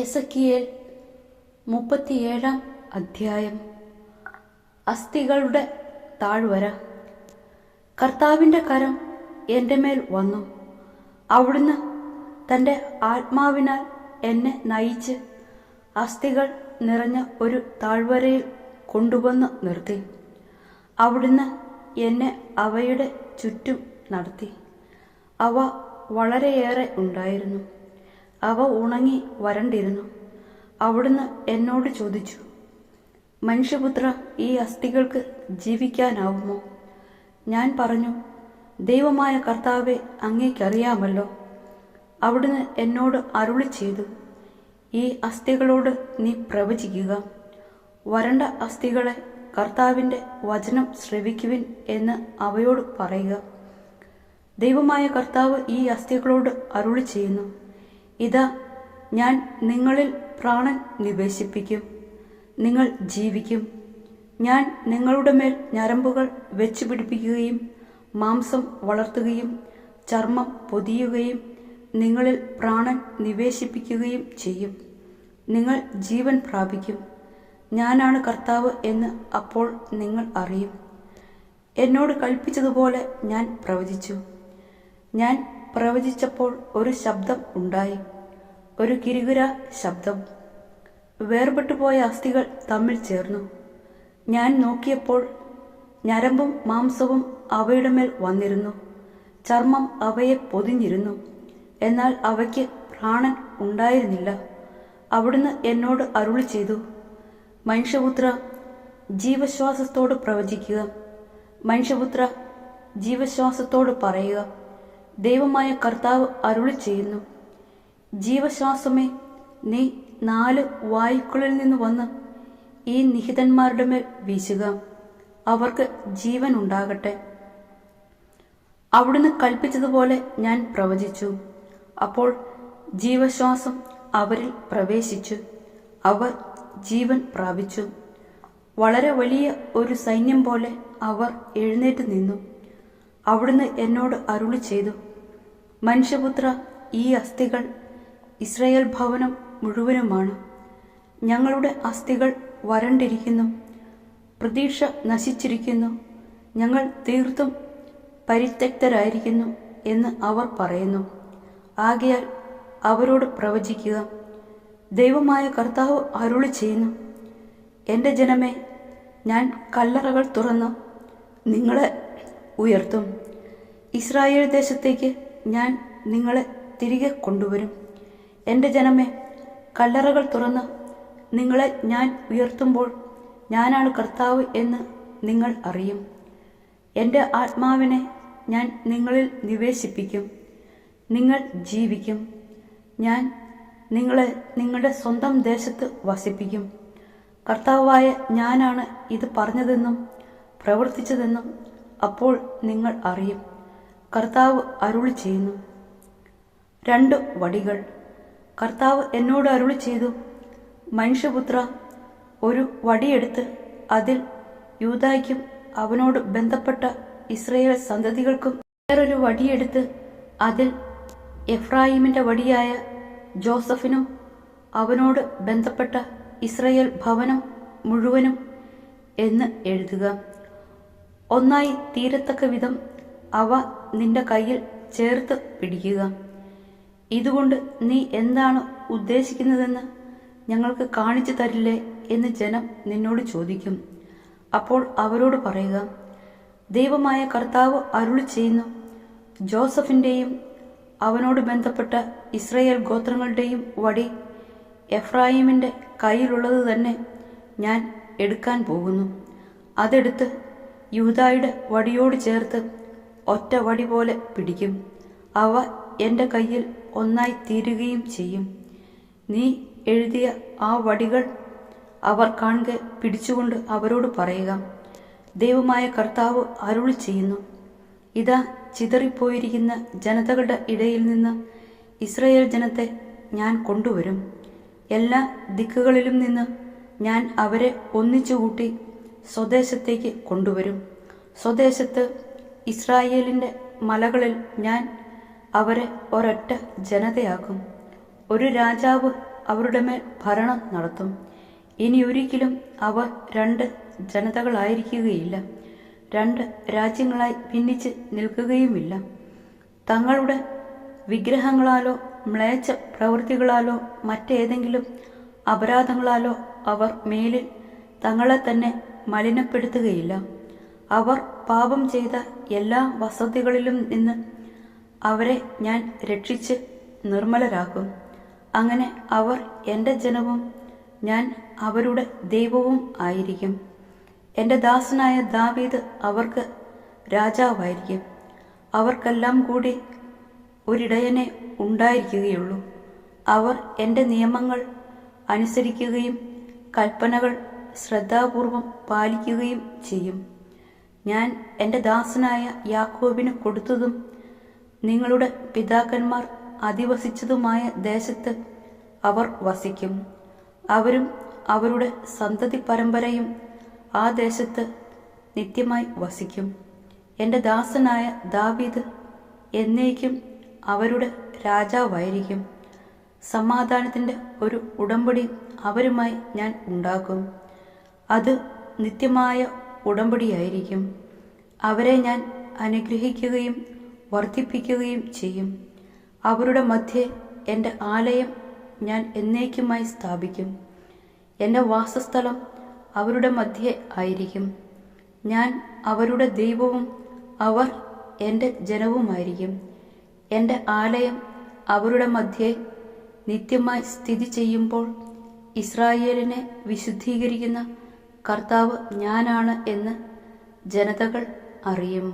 Ezekiel 37 അധ്യായം. അസ്ഥികളുടെ താഴ്വര. കർത്താവിൻ്റെ കരം എൻ്റെ മേൽ വന്നു. അവിടുന്ന് തൻ്റെ ആത്മാവിനാൽ എന്നെ നയിച്ച് അസ്ഥികൾ നിറഞ്ഞ ഒരു താഴ്വരയിൽ കൊണ്ടുവന്ന് നിർത്തി. അവിടുന്ന് എന്നെ അവയുടെ ചുറ്റും നടത്തി. അവ വളരെയേറെ ഉണ്ടായിരുന്നു. അവ ഉണങ്ങി വരണ്ടിരുന്നു. അവിടുന്ന് എന്നോട് ചോദിച്ചു, മനുഷ്യപുത്ര, ഈ അസ്ഥികൾക്ക് ജീവിക്കാനാവുമോ? ഞാൻ പറഞ്ഞു, ദൈവമായ കർത്താവെ, അങ്ങേക്കറിയാമല്ലോ. അവിടുന്ന് എന്നോട് അരുളി ചെയ്തു, ഈ അസ്ഥികളോട് നീ പ്രവചിക്കുക. വരണ്ട അസ്ഥികളെ, കർത്താവിൻ്റെ വചനം ശ്രവിക്കുവിൻ എന്ന് അവയോട് പറയുക. ദൈവമായ കർത്താവ് ഈ അസ്ഥികളോട് അരുളി ചെയ്യുന്നു, ഇതാ, ഞാൻ നിങ്ങളിൽ പ്രാണൻ നിവേശിപ്പിക്കും. നിങ്ങൾ ജീവിക്കും. ഞാൻ നിങ്ങളുടെ മേൽ ഞരമ്പുകൾ വെച്ച് പിടിപ്പിക്കുകയും മാംസം വളർത്തുകയും ചർമ്മം പൊതിയുകയും നിങ്ങളിൽ പ്രാണൻ നിവേശിപ്പിക്കുകയും ചെയ്യും. നിങ്ങൾ ജീവൻ പ്രാപിക്കും. ഞാനാണ് കർത്താവ് എന്ന് അപ്പോൾ നിങ്ങൾ അറിയും. എന്നോട് കൽപ്പിച്ചതുപോലെ ഞാൻ പ്രവചിച്ചു. ഞാൻ പ്രവചിച്ചപ്പോൾ ഒരു ശബ്ദം ഉണ്ടായി, ഒരു കിരുകിര ശബ്ദം. വേർപെട്ടുപോയ അസ്ഥികൾ തമ്മിൽ ചേർന്നു. ഞാൻ നോക്കിയപ്പോൾ ഞരമ്പും മാംസവും അവയുടെ മേൽ വന്നിരുന്നു. ചർമ്മം അവയെ പൊതിഞ്ഞിരുന്നു. എന്നാൽ അവയ്ക്ക് പ്രാണൻ ഉണ്ടായിരുന്നില്ല. അവിടുന്ന് എന്നോട് അരുളി ചെയ്തു, മനുഷ്യപുത്ര, ജീവശ്വാസത്തോട് പ്രവചിക്കുക. മനുഷ്യപുത്ര, ജീവശ്വാസത്തോട് പറയുക, ദൈവമായ കർത്താവ് അരുളി ചെയ്യുന്നു, ജീവശ്വാസമേ, നീ 4 വായുക്കളിൽ നിന്ന് വന്ന് ഈ നിഹിതന്മാരുടെ മേൽ വീശുക. അവർക്ക് ജീവൻ ഉണ്ടാകട്ടെ. അവിടുന്ന് കൽപ്പിച്ചതുപോലെ ഞാൻ പ്രവചിച്ചു. അപ്പോൾ ജീവശ്വാസം അവരിൽ പ്രവേശിച്ചു. അവർ ജീവൻ പ്രാപിച്ചു. വളരെ വലിയ ഒരു സൈന്യം പോലെ അവർ എഴുന്നേറ്റ് നിന്നു. അവിടുന്ന് എന്നോട് അരുളി ചെയ്തു, മനുഷ്യപുത്ര, ഈ അസ്ഥികൾ ഇസ്രായേൽ ഭവനം മുഴുവനുമാണ്. ഞങ്ങളുടെ അസ്ഥികൾ വരണ്ടിരിക്കുന്നു. പ്രതീക്ഷ നശിച്ചിരിക്കുന്നു. ഞങ്ങൾ തീർത്തും പരിത്യക്തരായിരിക്കുന്നു എന്ന് അവർ പറയുന്നു. ആകയാൽ അവരോട് പ്രവചിക്കുക, ദൈവമായ കർത്താവ് അരുളി ചെയ്യുന്നു, എൻ്റെ ജനമേ, ഞാൻ കല്ലറകൾ തുറന്ന് നിങ്ങളെ ഉയർത്തും. ഇസ്രായേൽ ദേശത്തേക്ക് ഞാൻ നിങ്ങളെ തിരികെ കൊണ്ടുവരും. എൻ്റെ ജനമേ, കല്ലറകൾ തുറന്ന് നിങ്ങളെ ഞാൻ ഉയർത്തുമ്പോൾ ഞാനാണ് കർത്താവ് എന്ന് നിങ്ങൾ അറിയും. എൻ്റെ ആത്മാവിനെ ഞാൻ നിങ്ങളിൽ നിവേശിപ്പിക്കും. നിങ്ങൾ ജീവിക്കും. ഞാൻ നിങ്ങളെ നിങ്ങളുടെ സ്വന്തം ദേശത്ത് വസിപ്പിക്കും. കർത്താവായ ഞാനാണ് ഇത് പറഞ്ഞതെന്നും പ്രവർത്തിച്ചതെന്നും അപ്പോൾ നിങ്ങൾ അറിയും. കർത്താവ് അരുളി ചെയ്യുന്നു. 2 വടികൾ. കർത്താവ് എന്നോട് അരുളി ചെയ്തു, മനുഷ്യപുത്ര, ഒരു വടിയെടുത്ത് അതിൽ യൂദായ്ക്കും അവനോട് ബന്ധപ്പെട്ട ഇസ്രായേൽ സന്തതികൾക്കും, വേറൊരു വടിയെടുത്ത് അതിൽ എഫ്രായിമിൻ്റെ വടിയായ ജോസഫിനും അവനോട് ബന്ധപ്പെട്ട ഇസ്രായേൽ ഭവനം മുഴുവനും എന്ന് എഴുതുക. ഒന്നായി തീരത്തക്ക വിധം അവ നിന്റെ കയ്യിൽ ചേർത്ത് പിടിക്കുക. ഇതുകൊണ്ട് നീ എന്താണ് ഉദ്ദേശിക്കുന്നതെന്ന് ഞങ്ങൾക്ക് കാണിച്ചു തരില്ലേ എന്ന് ജനം നിന്നോട് ചോദിക്കും. അപ്പോൾ അവരോട് പറയുക, ദൈവമായ കർത്താവ് അരുളി ചെയ്യുന്നു, ജോസഫിൻ്റെയും അവനോട് ബന്ധപ്പെട്ട ഇസ്രായേൽ ഗോത്രങ്ങളുടെയും വടി എഫ്രായിമിൻ്റെ കയ്യിലുള്ളത് തന്നെ ഞാൻ എടുക്കാൻ പോകുന്നു. അതെടുത്ത് യൂദായുടെ വടിയോട് ചേർത്ത് ഒറ്റ വടി പോലെ പിടിക്കും. അവ എൻ്റെ കയ്യിൽ ഒന്നായി തീരുകയും ചെയ്യും. നീ എഴുതിയ ആ വടികൾ അവർ കാണുക പിടിച്ചുകൊണ്ട് അവരോട് പറയുക, ദൈവമായ കർത്താവ് അരുളി ചെയ്യുന്നു, ഇതാ, ചിതറിപ്പോയിരിക്കുന്ന ജനതകളുടെ ഇടയിൽ നിന്ന് ഇസ്രായേൽ ജനത്തെ ഞാൻ കൊണ്ടുവരും. എല്ലാ ദിക്കുകളിലും നിന്ന് ഞാൻ അവരെ ഒന്നിച്ചുകൂട്ടി സ്വദേശത്തേക്ക് കൊണ്ടുവരും. സ്വദേശത്ത് ഇസ്രായേലിൻ്റെ മലകളിൽ ഞാൻ അവരെ ഒരൊറ്റ ജനതയാക്കും. ഒരു രാജാവ് അവരുടെ മേൽ ഭരണം നടത്തും. ഇനി ഒരിക്കലും അവർ രണ്ട് ജനതകളായിരിക്കുകയില്ല, രണ്ട് രാജ്യങ്ങളായി ഭിന്നിച്ച് നിൽക്കുകയുമില്ല. തങ്ങളുടെ വിഗ്രഹങ്ങളാലോ മ്ലേച്ഛ പ്രവൃത്തികളാലോ മറ്റേതെങ്കിലും അപരാധങ്ങളാലോ അവർ മേലിൽ തങ്ങളെ തന്നെ മലിനപ്പെടുത്തുകയില്ല. അവർ പാപം ചെയ്ത എല്ലാ വസതികളിലും നിന്ന് അവരെ ഞാൻ രക്ഷിച്ച് നിർമ്മലരാക്കും. അങ്ങനെ അവർ എൻ്റെ ജനവും ഞാൻ അവരുടെ ദൈവവും ആയിരിക്കും. എൻ്റെ ദാസനായ ദാവീദ് അവർക്ക് രാജാവായിരിക്കും. അവർക്കെല്ലാം കൂടി ഒരിടയനെ ഉണ്ടായിരിക്കുകയുള്ളൂ. അവർ എൻ്റെ നിയമങ്ങൾ അനുസരിക്കുകയും കൽപ്പനകൾ ശ്രദ്ധാപൂർവം പാലിക്കുകയും ചെയ്യും. ഞാൻ എൻ്റെ ദാസനായ യാക്കോബിന് കൊടുത്തതും നിങ്ങളുടെ പിതാക്കന്മാർ അധിവസിച്ചതുമായ ദേശത്ത് അവർ വസിക്കും. അവരും അവരുടെ സന്തതി പരമ്പരയും ആ ദേശത്ത് നിത്യമായി വസിക്കും. എൻ്റെ ദാസനായ ദാവീദ് എന്നേക്കും അവരുടെ രാജാവായിരിക്കും. സമാധാനത്തിൻ്റെ ഒരു ഉടമ്പടി അവരുമായി ഞാൻ ഉണ്ടാക്കും. അത് നിത്യമായ ഉടമ്പടിയായിരിക്കും. അവരെ ഞാൻ അനുഗ്രഹിക്കുകയും വർദ്ധിപ്പിക്കുകയും ചെയ്യും. അവരുടെ മധ്യേ എൻ്റെ ആലയം ഞാൻ എന്നേക്കുമായി സ്ഥാപിക്കും. എൻ്റെ വാസസ്ഥലം അവരുടെ മധ്യേ ആയിരിക്കും. ഞാൻ അവരുടെ ദൈവവും അവർ എൻ്റെ ജനവുമായിരിക്കും. എൻ്റെ ആലയം അവരുടെ മധ്യേ നിത്യമായി സ്ഥിതി ചെയ്യുമ്പോൾ ഇസ്രായേലിനെ വിശുദ്ധീകരിക്കുന്ന കർത്താവ് ഞാനാണ് എന്ന് ജനതകൾ അറിയും.